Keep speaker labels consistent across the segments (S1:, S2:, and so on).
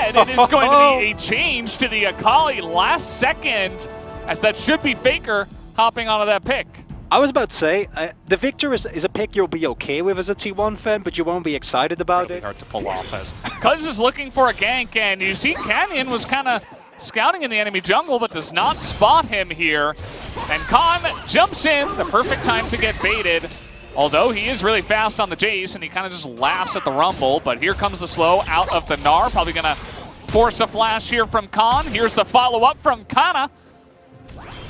S1: Instead, it is going to be a change to the Akali last second, as that should be Faker hopping onto that pick.
S2: I was about to say, the Victor is a pick you'll be okay with as a T1 fan, but you won't be excited about it.
S1: Hard to pull off as Cuz is looking for a gank, and you see Canyon was kind of scouting in the enemy jungle, but does not spot him here. And Khan jumps in, the perfect time to get baited. Although he is really fast on the Jace, and he kind of just laughs at the Rumble, but here comes the slow out of the Gnar. Probably going to force a flash here from Khan. Here's the follow-up from Kana.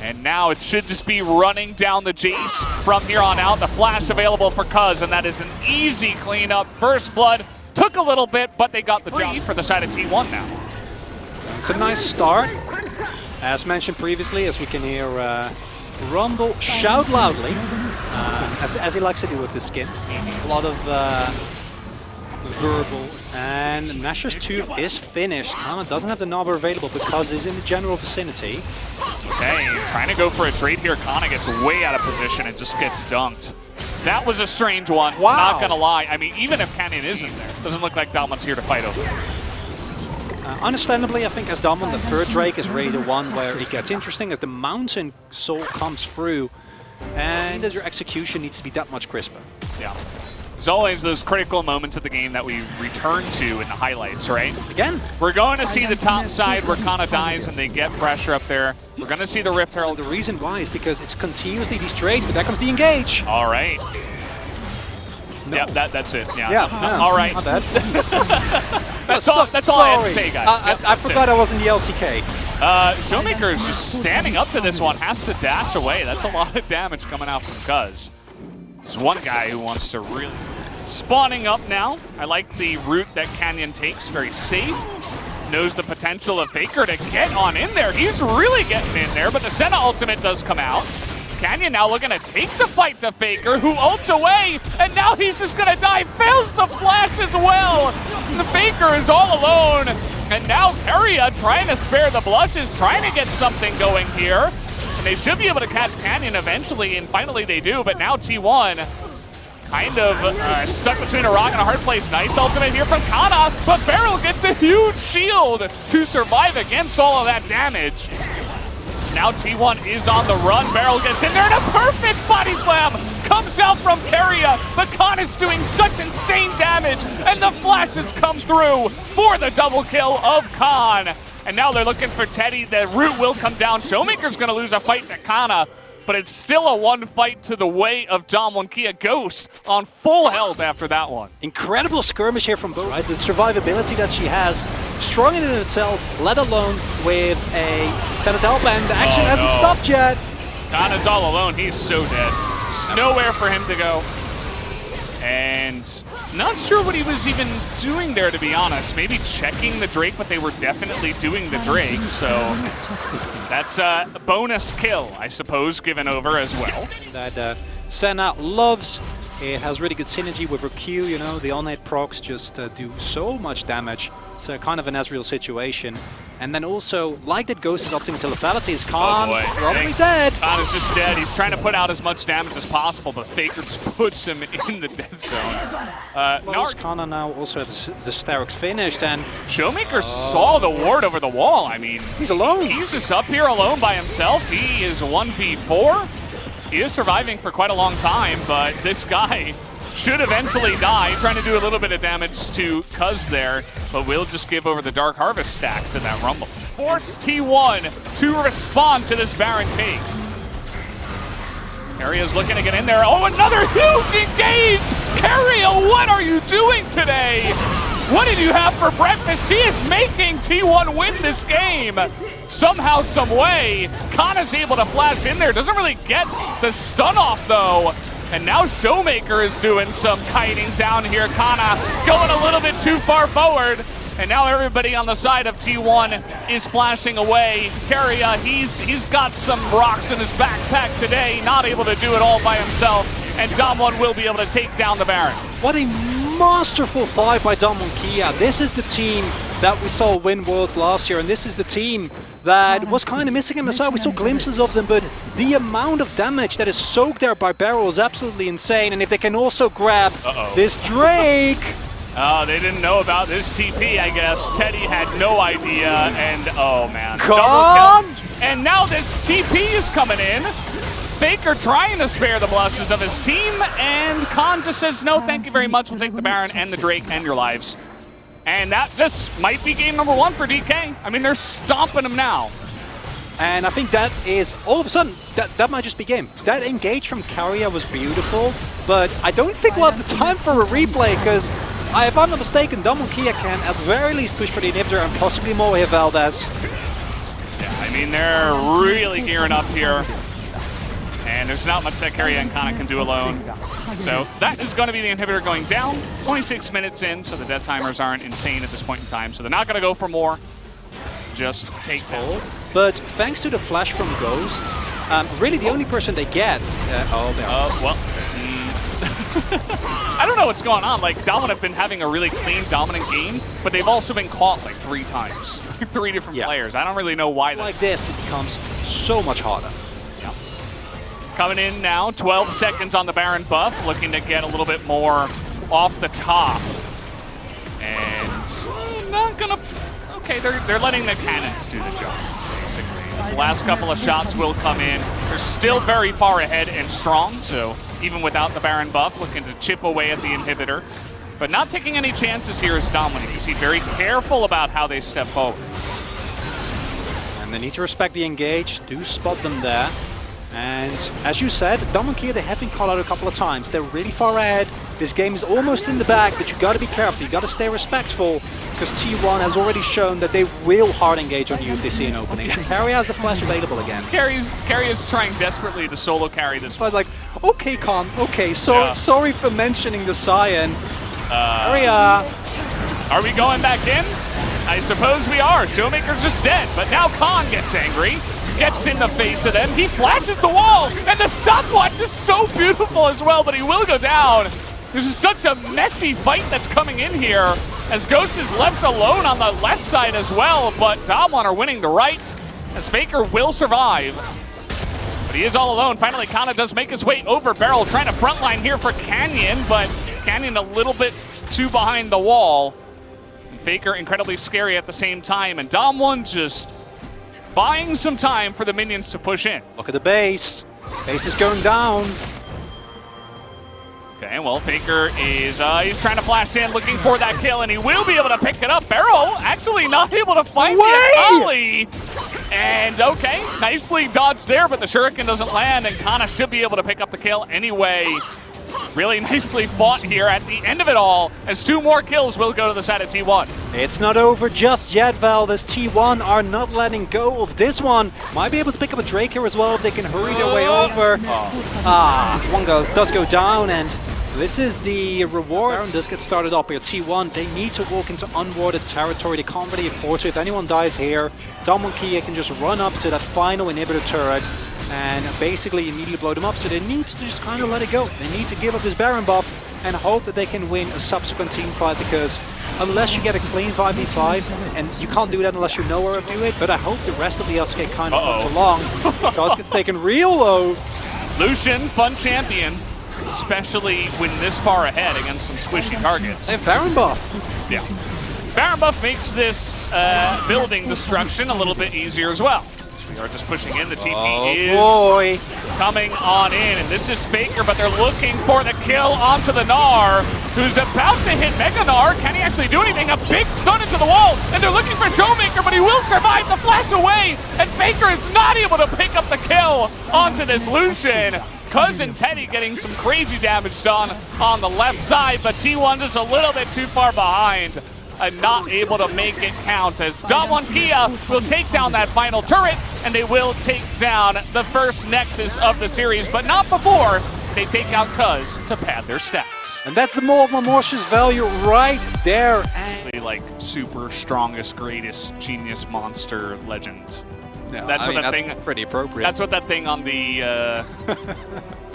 S1: And now it should just be running down the Jace from here on out. The flash available for Cuz, and that is an easy cleanup. First blood took a little bit, but they got the job for the side of T1 now.
S2: It's a nice start. As mentioned previously, as we can hear Rumble shout loudly, as he likes to do with this skin. A lot of verbal. And Nashor's Tooth is finished. Kana doesn't have the Knobber available because he's in the general vicinity.
S1: Okay, trying to go for a trade here. Kana gets way out of position and just gets dunked. That was a strange one, not gonna lie. I mean, even if Canyon isn't there, doesn't look like Dalmon's here to fight over.
S2: Understandably, I think as Dalmon, the third Drake is really the one where it gets interesting as the Mountain Soul comes through, and as your execution needs to be that much crisper.
S1: Yeah. There's always those critical moments of the game that we return to in the highlights, right?
S2: Again,
S1: we're going to see the top side where Kana dies and they get pressure up there. We're going to see the Rift Herald.
S2: The reason why is because it's continuously these trades, but there comes the engage.
S1: All right.
S2: No.
S1: Yeah, that's it. Yeah.
S2: Yeah.
S1: All right.
S2: Not bad.
S1: that's all I have to say, guys.
S2: I forgot I was in the LCK.
S1: Showmaker is just standing up to this one, has to dash away. That's a lot of damage coming out from Cuz. There's one guy who wants to really... Spawning up now. I like the route that Canyon takes. Very safe. Knows the potential of Faker to get on in there. He's really getting in there, but the Senna ultimate does come out. Canyon now looking to take the fight to Faker, who ults away, and now he's just going to die. Fails the flash as well. The Faker is all alone. And now Keria trying to spare the blushes, trying to get something going here. And they should be able to catch Canyon eventually, and finally they do, but now T1 kind of stuck between a rock and a hard place. Nice ultimate here from Kana, but Beryl gets a huge shield to survive against all of that damage. Now T1 is on the run. Beryl gets in there, and a perfect body slam comes out from Keria. But Khan is doing such insane damage, and the flashes come through for the double kill of Khan. And now they're looking for Teddy. The root will come down. Showmaker's going to lose a fight to Kana, but it's still a one fight to the way of Dom1Kia. Ghost on full health after that one.
S2: Incredible skirmish here from both. Right? The survivability that she has, strong in itself, let alone with a Senadel band. The action hasn't stopped yet.
S1: Kana's all alone. He's so dead. There's nowhere for him to go. And not sure what he was even doing there, to be honest. Maybe checking the Drake, but they were definitely doing the Drake. So that's a bonus kill, I suppose, given over as well.
S2: That Senna loves. It has really good synergy with her Q, you know, the all-night procs just do so much damage. It's kind of an Ezreal situation. And then also, like that Ghost is opting to lethality, Khan's probably dead.
S1: Khan is just dead. He's trying to put out as much damage as possible, but Faker just puts him in the dead zone.
S2: Kana now also has the Starix finished, and
S1: Showmaker saw the ward over the wall. I mean,
S2: he's alone.
S1: He's just up here alone by himself. He is 1v4. He is surviving for quite a long time, but this guy should eventually die. Trying to do a little bit of damage to Cuz there, but we'll just give over the Dark Harvest stack to that Rumble. Force T1 to respond to this Baron take. Keria's looking to get in there. Oh, another huge engage! Keria, what are you doing today? What did you have for breakfast? He is making T1 win this game. Somehow, some way. Kana's able to flash in there. Doesn't really get the stun off, though. And now Showmaker is doing some kiting down here. Kana going a little bit too far forward. And now everybody on the side of T1 is flashing away. Keria, he's got some rocks in his backpack today. Not able to do it all by himself. And Dom1 will be able to take down the Baron.
S2: What a masterful fight by Dom1Kia. This is the team that we saw win Worlds last year, and this is the team that was kind of missing him aside. We saw glimpses of them, but the amount of damage that is soaked there by Beryl is absolutely insane. And if they can also grab this Drake,
S1: Oh, they didn't know about this TP, I guess. Teddy had no idea, and oh man.
S2: Come!
S1: Double kill. And now this TP is coming in. Faker trying to spare the blushes of his team, and Khan just says, no, thank you very much. We'll take the Baron and the Drake and your lives. And that just might be game number 1 for DK. I mean, they're stomping him now.
S2: And I think that is, all of a sudden, that might just be game. That engage from Carrier was beautiful, but I don't think we'll have the time for a replay, because if I'm not mistaken, W1D3 can at the very least push for the inhibitor and possibly more here, Valdez.
S1: Yeah, I mean, they're really gearing up here. And there's not much that Carrier and Kana can do alone. So that is going to be the inhibitor going down. 26 minutes in, so the death timers aren't insane at this point in time. So they're not going to go for more. Just take hold.
S2: But thanks to the flash from Ghost, really the only person they get...
S1: I don't know what's going on. Like, Dominant have been having a really clean, dominant game, but they've also been caught like 3 times. 3 different players. I don't really know why.
S2: Like this, it becomes so much harder.
S1: Coming in now, 12 seconds on the Baron buff, looking to get a little bit more off the top. And not gonna... Okay, they're letting the cannons do the job, basically. This last couple of shots will come in. They're still very far ahead and strong, so even without the Baron buff, looking to chip away at the inhibitor. But not taking any chances here is Dominic. You see, very careful about how they step forward.
S2: And they need to respect the engage, do spot them there. And as you said, W1D3, they have been called out a couple of times. They're really far ahead. This game is almost in the bag, but you got to be careful. You got to stay respectful, because T1 has already shown that they will hard engage on you if they see an opening. And Carrier has the flash available again.
S1: Carrier's trying desperately to solo carry this.
S2: I was like, okay, Khan, okay, sorry for mentioning the Cyan. Carrier.
S1: Are we going back in? I suppose we are. Showmaker's just dead, but now Khan gets angry. Gets in the face of them. He flashes the wall, and the stopwatch is so beautiful as well, but he will go down. This is such a messy fight that's coming in here, as Ghost is left alone on the left side as well, but Damwon are winning the right, as Faker will survive. But he is all alone. Finally, Kana does make his way over Barrel, trying to frontline here for Canyon, but Canyon a little bit too behind the wall. And Faker incredibly scary at the same time, and Damwon just buying some time for the minions to push in.
S2: Look at the base. Base is going down.
S1: Okay, well, Faker is he's trying to flash in, looking for that kill, and he will be able to pick it up. Barrel actually not able to find the Akali. And okay, nicely dodged there, but the Shuriken doesn't land, and Kana should be able to pick up the kill anyway. Really nicely fought here at the end of it all, as 2 more kills will go to the side of T1.
S2: It's not over just yet, Val. This T1 are not letting go of this one. Might be able to pick up a Drake here as well if they can hurry their way over. One does go down, and this is the reward. Baron does get started up here. T1, they need to walk into unwarded territory. They can't really afford to. If anyone dies here, W1D3 can just run up to that final inhibitor turret and basically immediately blow them up. So they need to just kind of let it go. They need to give up this Baron buff and hope that they can win a subsequent team fight, because unless you get a clean 5v5, and you can't do that unless you know where to do it, but I hope the rest of the LCK kind of comes along. Because gets taken real low.
S1: Lucian, fun champion, especially when this far ahead against some squishy targets.
S2: And Baron buff.
S1: Yeah. Baron buff makes this building destruction a little bit easier as well. We are just pushing in. The TP is coming on in, and this is Faker, but they're looking for the kill onto the Gnar, who's about to hit Mega Gnar. Can he actually do anything? A big stun into the wall, and they're looking for Showmaker, but he will survive the flash away, and Faker is not able to pick up the kill onto this Lucian. Cousin Teddy getting some crazy damage done on the left side, but T1 just a little bit too far behind and not able to make it count, as W1D3 will take down that final turret, and they will take down the first Nexus of the series, but not before they take out Cuz to pad their stats.
S2: And that's the more of Mamortius value right there. And
S1: like super strongest, greatest, genius, monster, legend.
S2: Yeah,
S1: that's
S2: pretty appropriate.
S1: That's what that thing on the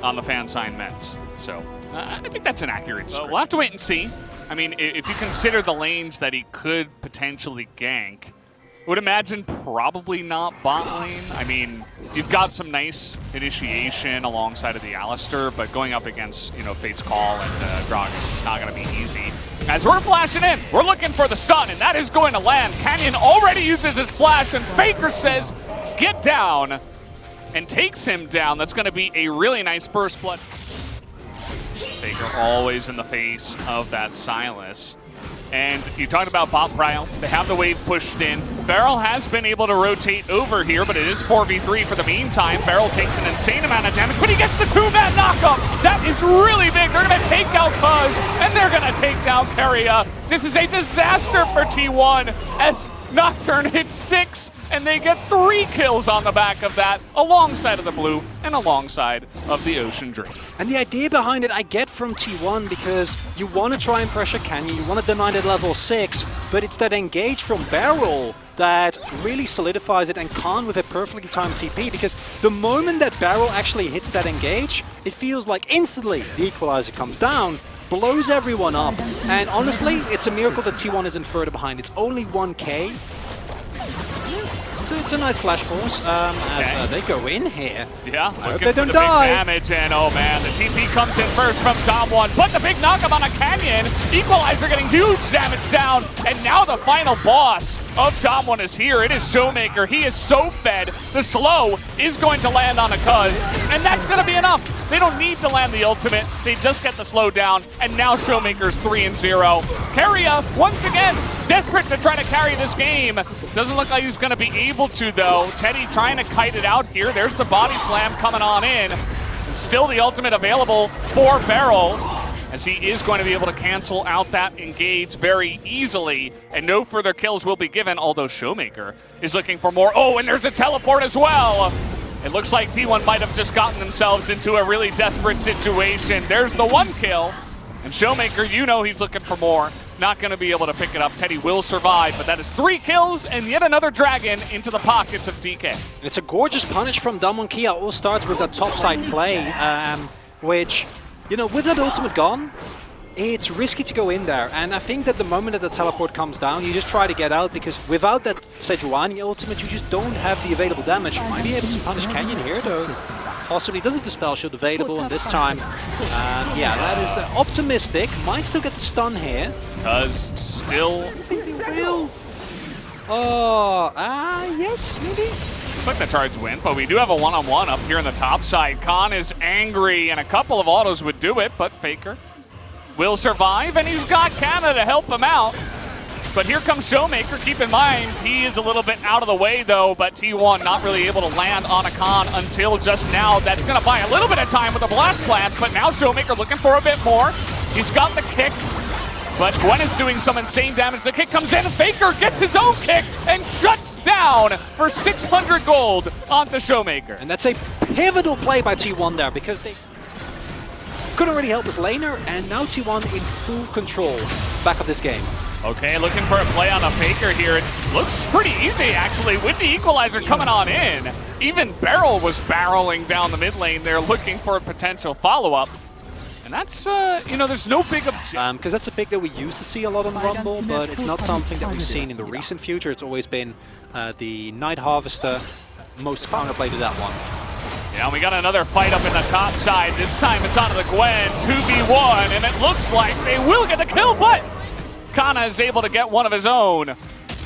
S1: on the fan sign meant. So I think that's an accurate description. We'll have to wait and see. I mean, if you consider the lanes that he could potentially gank, I would imagine probably not bot lane. I mean, you've got some nice initiation alongside of the Alistair, but going up against, you know, Fate's Call and Gragas is not going to be easy. As we're flashing in, we're looking for the stun, and that is going to land. Canyon already uses his flash, and Faker says, get down, and takes him down. That's going to be a really nice first blood. Faker always in the face of that Silas. And you talked about bot prio. They have the wave pushed in. Beryl has been able to rotate over here, but it is 4v3 for the meantime. Beryl takes an insane amount of damage, but he gets the 2-man knockup. That is really big. They're going to take out Cuz, and they're going to take down Keria. This is a disaster for T1 as Nocturne hits 6, and they get 3 kills on the back of that, alongside of the blue and alongside of the Ocean Dream.
S2: And the idea behind it I get from T1 because you want to try and pressure Canyon, you want to deny it at level 6, but it's that engage from Beryl that really solidifies it, and Khan with a perfectly timed TP, because the moment that Beryl actually hits that engage, it feels like instantly the equalizer comes down, blows everyone up, and honestly, it's a miracle that T1 isn't further behind. It's only 1k. It's a nice flash force as they go in here.
S1: Yeah,
S2: I hope they don't die.
S1: Big damage, and oh man, the TP comes in first from Dom1, but the big knockup on a Canyon. Equalizer getting huge damage down, and now the final boss of Dom1 is here. It is Showmaker. He is so fed. The slow is going to land on a Cuz, and that's going to be enough. They don't need to land the ultimate. They just get the slow down, and now Showmaker's 3-0. Keria, once again, desperate to try to carry this game. Doesn't look like he's going to be able to, though. Teddy trying to kite it out here. There's the body slam coming on in. And still the ultimate available for Beryl, as he is going to be able to cancel out that engage very easily, and no further kills will be given, although Showmaker is looking for more. Oh, and there's a teleport as well. It looks like T1 might have just gotten themselves into a really desperate situation. There's the 1 kill, and Showmaker, you know he's looking for more. Not going to be able to pick it up. Teddy will survive, but that is 3 kills and yet another dragon into the pockets of DK.
S2: It's a gorgeous punish from W1D3. It all starts with that topside play, which, you know, with that ultimate gone, it's risky to go in there. And I think that the moment that the teleport comes down, you just try to get out, because without that Sejuani ultimate, you just don't have the available damage. Might be able to punish Canyon here, though. Possibly doesn't the spell shield available, and this time, yeah, that is optimistic. Might still get the stun here.
S1: Does still.
S2: I think they will. Oh, yes, maybe.
S1: Looks like the charge win, but we do have a one-on-one up here on the top side. Khan is angry, and a couple of autos would do it, but Faker will survive, and he's got Canna to help him out. But here comes Showmaker. Keep in mind, he is a little bit out of the way, though, but T1 not really able to land on a Khan until just now. That's going to buy a little bit of time with the blast plant, but now Showmaker looking for a bit more. He's got the kick, but Gwen is doing some insane damage. The kick comes in, and Faker gets his own kick and shuts down for 600 gold onto Showmaker.
S2: And that's a pivotal play by T1 there, because they couldn't really help his laner, and now T1 in full control back of this game.
S1: Okay, looking for a play on a Faker here. It looks pretty easy, actually, with the equalizer coming on in. Even Beryl was barreling down the mid lane there, looking for a potential follow-up. And that's, you know, there's no big objective.
S2: Because that's a pick that we used to see a lot on Rumble, but it's not something that we've seen in the recent future. It's always been the Night Harvester, most counterplay to that one.
S1: Yeah, we got another fight up in the top side. This time it's onto the Gwen, 2v1, and it looks like they will get the kill, but Kana is able to get one of his own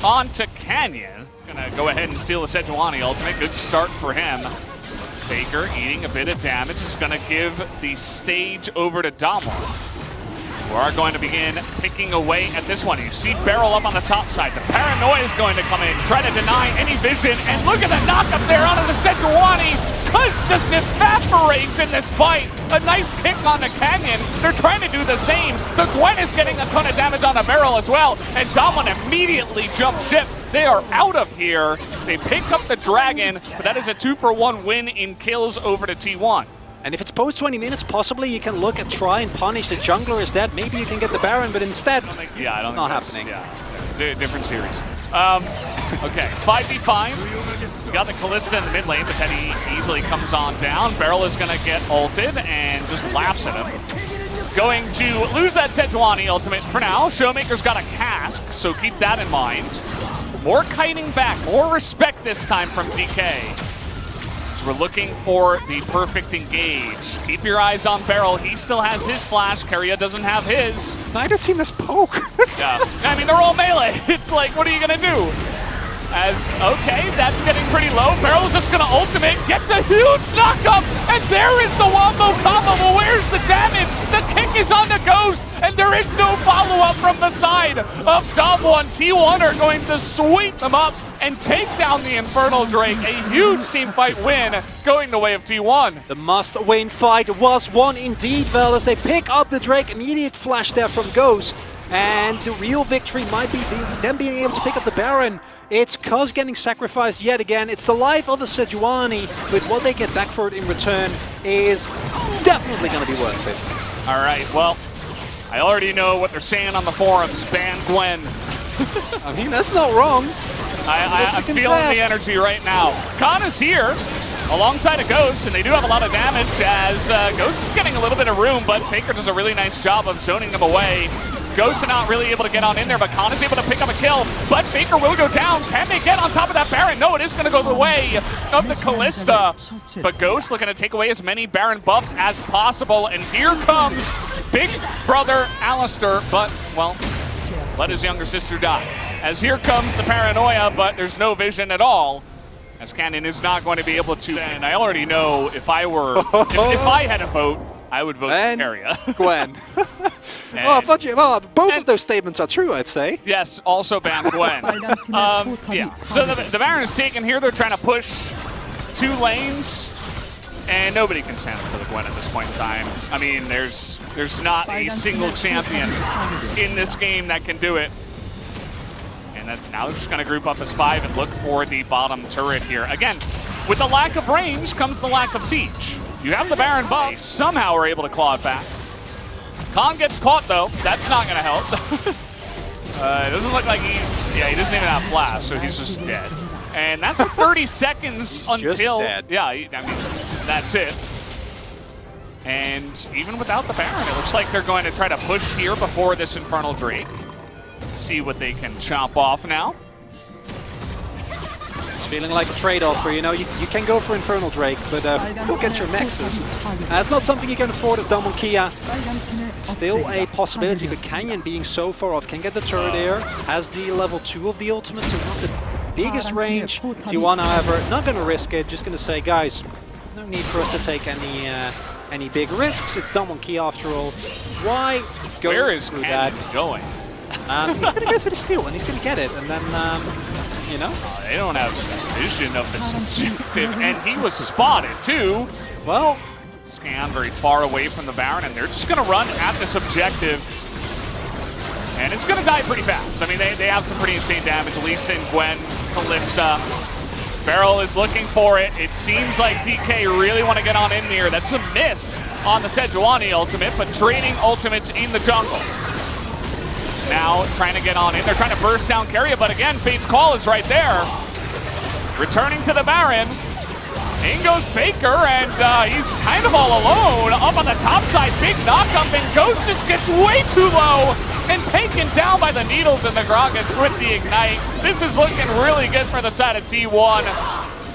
S1: onto Canyon. Gonna go ahead and steal the Sejuani ultimate. Good start for him. Faker eating a bit of damage is gonna give the stage over to Dom1. We are going to begin picking away at this one. You see Beryl up on the top side. The Paranoia is going to come in, try to deny any vision, and look at the knockup there onto the Sejuani. Cuz just evaporates in this fight. A nice kick on the Canyon. They're trying to do the same. The Gwen is getting a ton of damage on the Beryl as well, and Dom1 immediately jumps ship. They are out of here. They pick up the Dragon, but that is a 2-for-1 win in kills over to T1.
S2: And if it's post 20 minutes, possibly you can look and try and punish the jungler is dead. Maybe you can get the Baron, but instead,
S1: I don't think
S2: not
S1: that's
S2: happening.
S1: Yeah, different series. Okay, 5v5. We got the Kalista in the mid lane, but Teddy easily comes on down. Beryl is going to get ulted and just laughs at him. Going to lose that Sejuani ultimate for now. Showmaker's got a cask, so keep that in mind. More kiting back, more respect this time from DK. as we're looking for the perfect engage. Keep your eyes on Beryl. He still has his flash. Keria doesn't have his.
S2: Neither team has poke.
S1: Yeah, I mean, they're all melee. It's like, what are you going to do? As, okay, that's getting pretty low. Beryl's just going to ultimate, gets a huge knockup, and there is the wombo combo. Well, where's the damage? The kick is on the Ghost, and there is no follow-up from the side of W1. T1 are going to sweep them up and take down the Infernal Drake. A huge team fight win going the way of T1.
S2: The must-win fight was won indeed, Vel, as they pick up the Drake. Immediate flash there from Ghost. And the real victory might be them being able to pick up the Baron. It's Cuz getting sacrificed yet again. It's the life of a Sejuani, but what they get back for it in return is definitely going to be worth it.
S1: All right, well, I already know what they're saying on the forums. Ban Gwen.
S2: I mean, that's not wrong.
S1: I'm feeling the energy right now. Khan is here alongside a Ghost, and they do have a lot of damage as Ghost is getting a little bit of room, but Faker does a really nice job of zoning them away. Ghost are not really able to get on in there, but Khan is able to pick up a kill. But Faker will go down. Can they get on top of that Baron? No, it is going to go the way of the Callista. But Ghost looking to take away as many Baron buffs as possible. And here comes big brother Alistair, but, well, let his younger sister die. As here comes the paranoia, but there's no vision at all. As Canyon is not going to be able to. And I already know if I were, if I had a vote, I would vote for Keria.
S2: Gwen. Well, both of those statements are true, I'd say.
S1: Yes, also ban Gwen. Yeah, so the Baron is taken here. They're trying to push 2 lanes, and nobody can stand up for the Gwen at this point in time. I mean, there's not a single champion in this game that can do it. And now they're just going to group up as 5 and look for the bottom turret here. Again, with the lack of range comes the lack of siege. You have the Baron buff. They somehow are able to claw it back. Khan gets caught, though. That's not going to help. It doesn't look like he's... Yeah, he doesn't even have flash, so he's just dead. And that's 30 seconds until... Yeah, I mean, that's it. And even without the Baron, it looks like they're going to try to push here before this Infernal Drake. See what they can chop off now.
S2: Feeling like a trade-off for, you know, you can go for Infernal Drake, but you'll get your Nexus. It's not something you can afford at W1 Kia. Still a possibility, but Canyon being so far off can get the turret here. Has the level 2 of the ultimate, so not the biggest range. T1, however, not going to risk it. Just going to say, guys, no need for us to take any big risks. It's W1 Kia after all. Why go
S1: Where is
S2: through
S1: Canyon
S2: that?
S1: Going?
S2: He's going to go for the steal, and he's going to get it, and then, you know?
S1: They don't have vision of this objective, and he was spotted, too.
S2: Well,
S1: Scan very far away from the Baron, and they're just going to run at this objective. And it's going to die pretty fast. I mean, they have some pretty insane damage. Lee Sin, Gwen, Callista. Beryl is looking for it. It seems like DK really want to get on in here. That's a miss on the Sejuani ultimate, but trading ultimates in the jungle. Now trying to get on in. They're trying to burst down Keria, but again, Fate's Call is right there. Returning to the Baron. In goes Faker, and he's kind of all alone. Up on the top side, big knockup, and Ghost just gets way too low and taken down by the Needles and the Gragas with the Ignite. This is looking really good for the side of T1.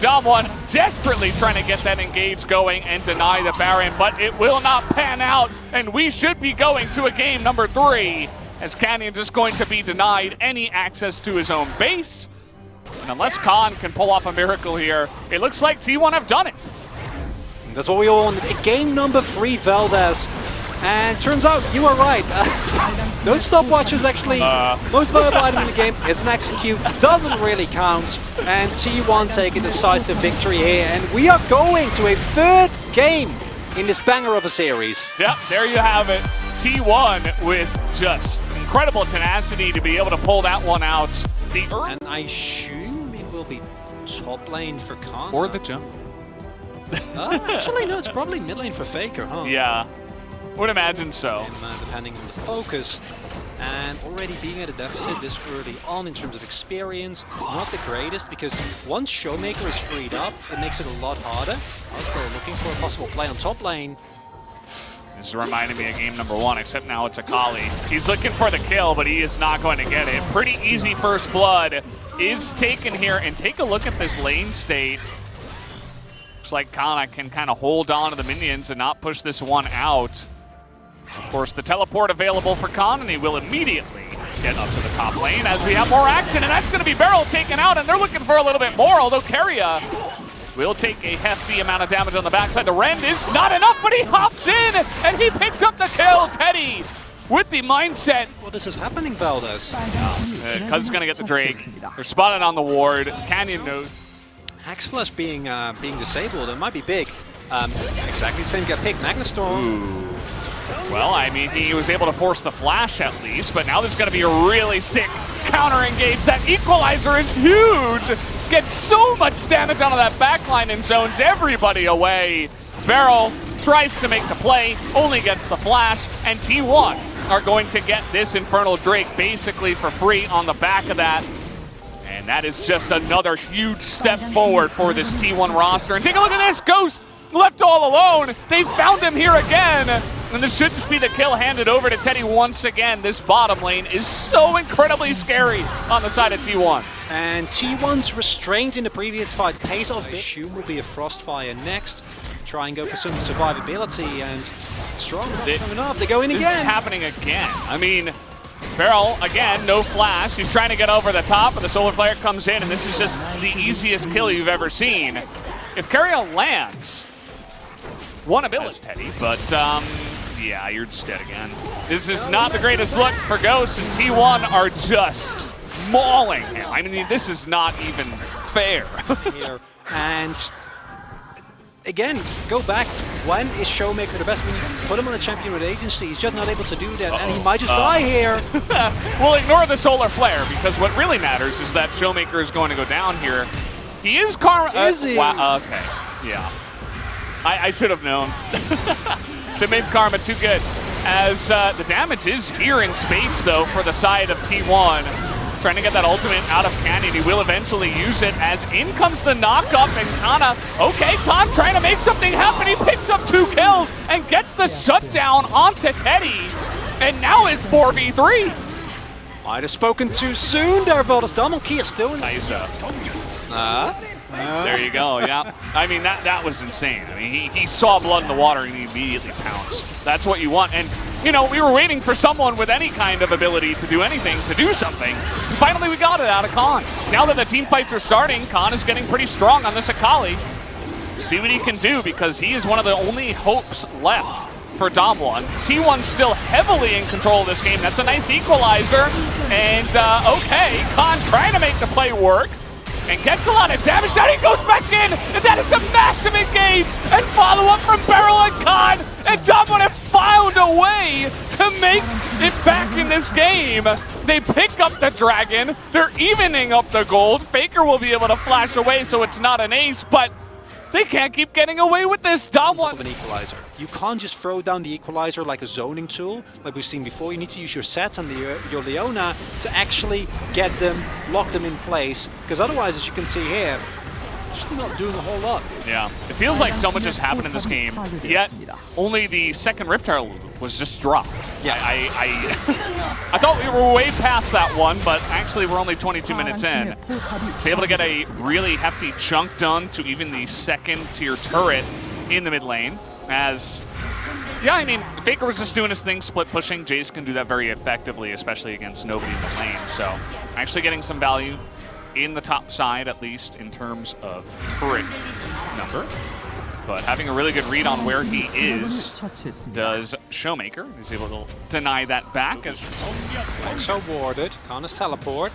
S1: W1 desperately trying to get that engage going and deny the Baron, but it will not pan out, and we should be going to a game number 3. As Canyon just going to be denied any access to his own base. And unless Khan can pull off a miracle here, it looks like T1 have done it.
S2: That's what we all wanted. Game number 3, Valdez. And turns out you were right. Those stopwatches actually, most valuable item in the game is an execute. Doesn't really count. And T1 take a decisive victory here. And we are going to a 3rd game in this banger of a series.
S1: Yep, there you have it. T1 with just incredible tenacity to be able to pull that one out.
S2: And I assume it will be top lane for Khan.
S1: Or the jungle.
S2: Actually, no, it's probably mid lane for Faker, huh?
S1: Yeah, would imagine so.
S2: And, depending on the focus. And already being at a deficit this early on in terms of experience, not the greatest, because once Showmaker is freed up, it makes it a lot harder. Also looking for a possible play on top lane.
S1: This is reminding me of game number 1, except now it's Akali. He's looking for the kill, but he is not going to get it. Pretty easy first blood is taken here, and take a look at this lane state. Looks like Kana can kind of hold on to the minions and not push this one out. Of course, the teleport available for Khan, and he will immediately get up to the top lane as we have more action, and that's going to be Beryl taken out, and they're looking for a little bit more, although Keria will take a hefty amount of damage on the backside. The Rend is not enough, but he hops in, and he picks up the kill. Teddy with the mindset.
S2: Well, this is happening, Valdez.
S1: Cuz is going to get the Drake. They're spotted on the ward. Canyon knows.
S2: Axe Flush being disabled, it might be big. Exactly the same get picked. Magnastorm.
S1: Ooh. Well, I mean, he was able to force the flash at least, but now there's going to be a really sick counter engage. That equalizer is huge. Gets so much damage out of that backline and zones everybody away. Beryl tries to make the play, only gets the flash, and T1 are going to get this Infernal Drake basically for free on the back of that. And that is just another huge step forward for this T1 roster. And take a look at this, Ghost left all alone. They found him here again. And this should just be the kill handed over to Teddy once again. This bottom lane is so incredibly scary on the side of T1.
S2: And T1's restraint in the previous fight pays off. I assume will be a Frostfire next. Try and go for some survivability, and strong enough. They go in again.
S1: This is happening again. I mean, Beryl, again, no flash. He's trying to get over the top, but the Solar Flare comes in, and this is just the easiest kill you've ever seen. If Keria lands, one ability, Teddy, but yeah, you're just dead again. This is not the greatest look for Ghost, and T1 are just mauling him. I mean, this is not even fair.
S2: Here. And again, go back. When is Showmaker the best? When you put him on a champion with agency, he's just not able to do that, and he might just die here.
S1: We'll ignore the Solar Flare, because what really matters is that Showmaker is going to go down here. He is Karma.
S2: Is he?
S1: Wow, okay, yeah. I should have known. They made Karma too good. As the damage is here in spades, though, for the side of T1. Trying to get that ultimate out of Canyon. He will eventually use it as in comes the knock-up, and Kana, okay, Khan trying to make something happen. He picks up 2 kills and gets the shutdown onto Teddy. And now it's 4v3.
S2: Might have spoken too soon there, Valdez. Donald Key is still in.
S1: Nice. There you go, yeah. I mean, that was insane. I mean, he saw blood in the water and he immediately pounced. That's what you want. And, you know, we were waiting for someone with any kind of ability to do anything, to do something. And finally, we got it out of Khan. Now that the team fights are starting, Khan is getting pretty strong on this Akali. See what he can do, because he is one of the only hopes left for Dom1. T1 still heavily in control of this game. That's a nice equalizer. And, okay, Khan trying to make the play work. And gets a lot of damage. Now he goes back in, and that is a massive engage. And follow-up from Beryl and Khan. And Dom1 have found a way to make it back in this game. They pick up the dragon. They're evening up the gold. Faker will be able to flash away, so it's not an ace, but they can't keep getting away with this. Dom1.
S2: An equalizer. You can't just throw down the equalizer like a zoning tool, like we've seen before. You need to use your sets and your Leona to actually get them, lock them in place. Because otherwise, as you can see here, just not doing a whole lot.
S1: Yeah, it feels like so much has happened in this game, yet only the second Rift Herald was just dropped.
S2: Yeah,
S1: I thought we were way past that one, but actually we're only 22 minutes in. It's able to get a really hefty chunk done to even the second tier turret in the mid lane. As, yeah, I mean, Faker was just doing his thing, split pushing. Jace can do that very effectively, especially against nobody in the lane. So actually getting some value in the top side, at least in terms of turret number. But having a really good read on where he is does Showmaker. He's able to deny that back. As
S2: also warded. Kana's teleport.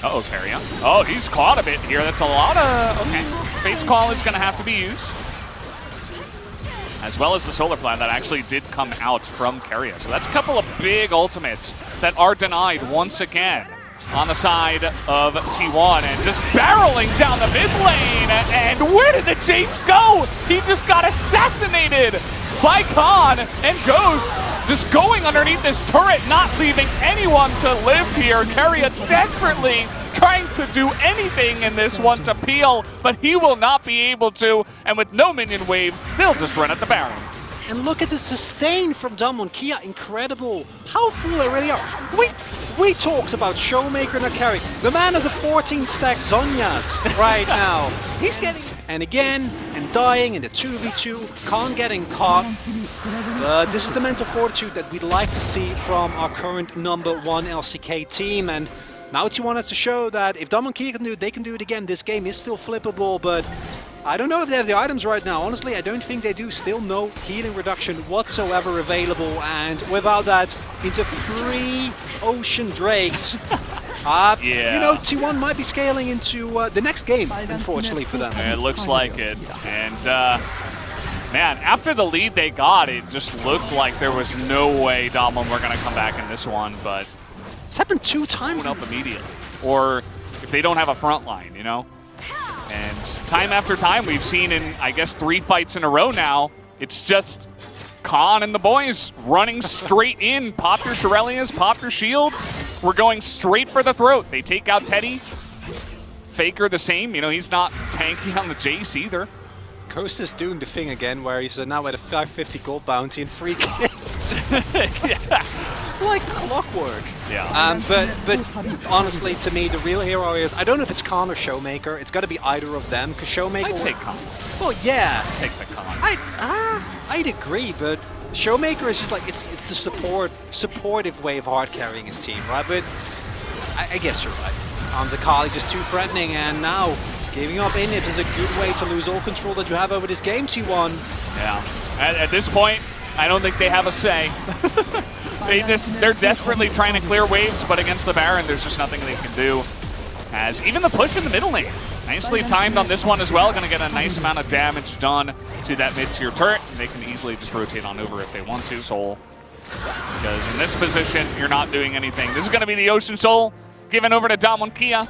S1: Uh-oh, Keria. Oh, he's caught a bit here. That's a lot of... Okay. Fate's Call is going to have to be used. As well as the Solar Flare that actually did come out from Keria. So that's a couple of big ultimates that are denied once again on the side of T1, and just barreling down the mid lane. And where did the Jace go? He just got assassinated by Khan, and Ghost just going underneath this turret, not leaving anyone to live here. Keria desperately trying to do anything in this one to peel, but he will not be able to, and with no minion wave, they'll just run at the Baron.
S2: And look at the sustain from Dom1. Kia, incredible. How full they really are. We talked about Showmaker and a carry. The man has a 14-stack Zonyas right now. He's getting... and again, and dying in the 2v2, Khan getting caught. But this is the mental fortitude that we'd like to see from our current #1 LCK team, and now T1 has to show that if W1D3 can do it, they can do it again. This game is still flippable, but I don't know if they have the items right now. Honestly, I don't think they do. Still no healing reduction whatsoever available, and without that, into 3 Ocean Drakes. You know, T1 might be scaling into the next game, unfortunately for them.
S1: It looks like it. And, man, after the lead they got, it just looked like there was no way Domlin were going to come back in this one, but
S2: It's happened 2 times.
S1: Up immediately. Or if they don't have a front line, you know? And time after time, we've seen in, I guess, 3 fights in a row now, it's just Khan and the boys running straight in. Pop your Shirelias, pop your shield. We're going straight for the throat. They take out Teddy. Faker the same. You know, he's not tanky on the Jace either.
S2: Ghost is doing the thing again where he's now at a 550 gold bounty and 3 kills.
S1: Yeah.
S2: Like clockwork.
S1: Yeah.
S2: But honestly, to me, the real hero is, I don't know if it's Khan or Showmaker. It's got to be either of them, because Showmaker...
S1: I'd say Khan.
S2: Well, yeah.
S1: Take the Khan.
S2: I'd agree, but Showmaker is just like, it's the supportive way of hard carrying his team, right? But I guess you're right. Zakali just too threatening, and now giving up inhibs is a good way to lose all control that you have over this game, T1.
S1: Yeah. At this point, I don't think they have a say. They're desperately trying to clear waves, but against the Baron, there's just nothing they can do. As even the push in the middle lane, nicely timed on this one as well. Going to get a nice amount of damage done to that mid-tier turret. And they can easily just rotate on over if they want to, Soul. Because in this position, you're not doing anything. This is going to be the Ocean Soul given over to W1D3.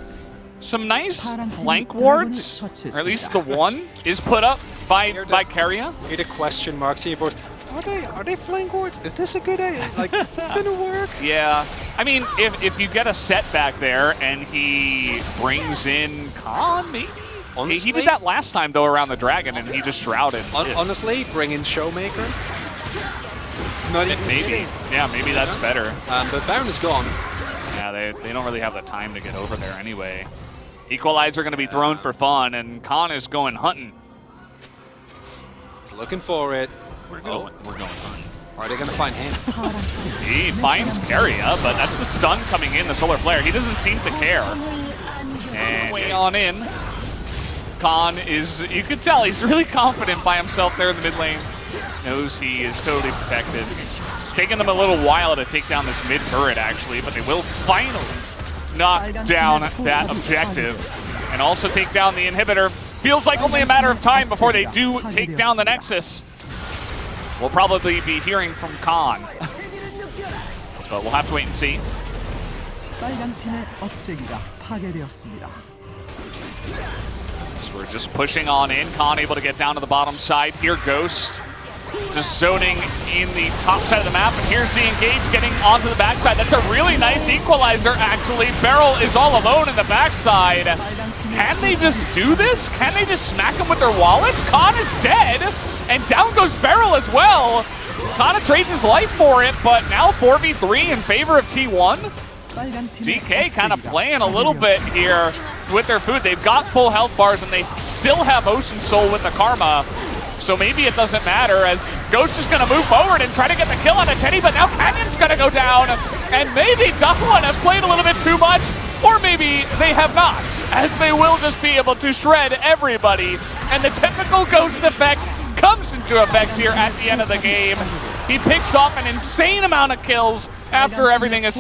S1: Some nice flank wards, or at least the one is put up by Keria.
S2: Here the question marks here for, are they flank wards? Is this a good idea? Like, is this gonna work?
S1: Yeah, I mean, if you get a set back there and he brings in Khan, maybe. Honestly, he did that last time though around the dragon, and he just shrouded.
S2: Honestly, bring in Showmaker. Not even
S1: maybe, yeah, maybe that's better.
S2: But Baron is gone.
S1: Yeah, they don't really have the time to get over there anyway. Equalizer going to be thrown for fun, and Khan is going hunting.
S2: He's looking for it.
S1: We're going hunting.
S2: Are they going to find him?
S1: He finds Keria, but that's the stun coming in, the Solar Flare. He doesn't seem to care. And way on in. Khan is, you could tell, he's really confident by himself there in the mid lane. Knows he is totally protected. It's taken them a little while to take down this mid turret, actually, but they will finally knock down that objective and also take down the inhibitor. Feels like only a matter of time before they do take down the Nexus. We'll probably be hearing from Khan, but we'll have to wait and see. So we're just pushing on in. Khan able to get down to the bottom side. Here, Ghost just zoning in the top side of the map, and here's the engage getting onto the backside. That's a really nice equalizer, actually. Beryl is all alone in the backside. Can they just do this? Can they just smack him with their wallets? Khan is dead, and down goes Beryl as well. Khan trades his life for it, but now 4v3 in favor of T1. DK kind of playing a little bit here with their food. They've got full health bars, and they still have Ocean Soul with the Karma. So maybe it doesn't matter, as Ghost is going to move forward and try to get the kill on a Teddy, but now Canyon's going to go down, and maybe W1 has played a little bit too much, or maybe they have not, as they will just be able to shred everybody, and the typical Ghost effect comes into effect here at the end of the game. He picks off an insane amount of kills after everything is